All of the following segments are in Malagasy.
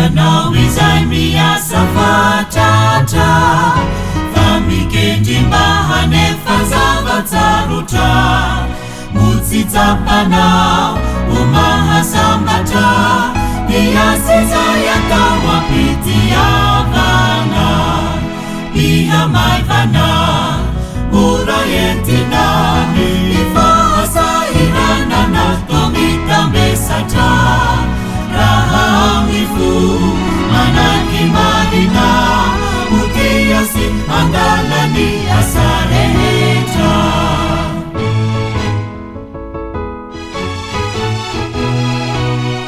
Ianao izay miasa fatatra, fa mikendry mba hanefa zavatsarotra. Motsitsapanao ho mahasambatra, iasa izay atao ampitiavana. Iha maivana mora entina ny fahasahiranana tomitambesatra. Raha amifu manaki marina, utiasi andalani asarehetra.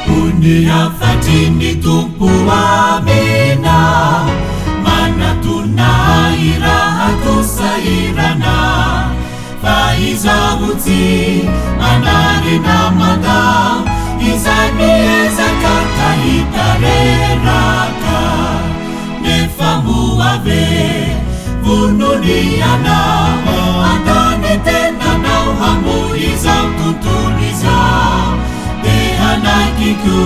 Unia fatini tumpu amina, manatuna irahatu sairana. Faiza uti manarina mada, izay mieza kakahitareraka. Nefamuave vununiana, andani tenanao hamuizao tutunizao. Dehanakiku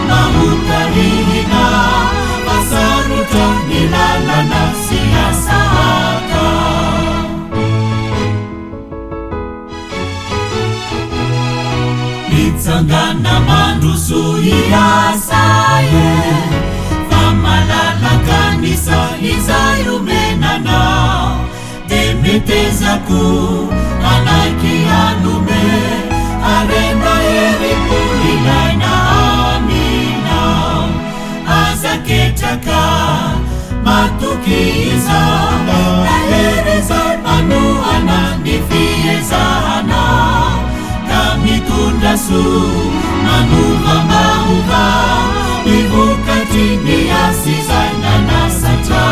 mahutarihina, pasaruta nilalana siasaka. Itsangana mandusu iasaye, famalalakanisa izayumenana. Demetezaku anakianume, arena eripulilaina amina. Azaketaka matukiza, nahereza manuana nifiezana. Mitundasu manuva mauva, ibukati ni asizana na sata.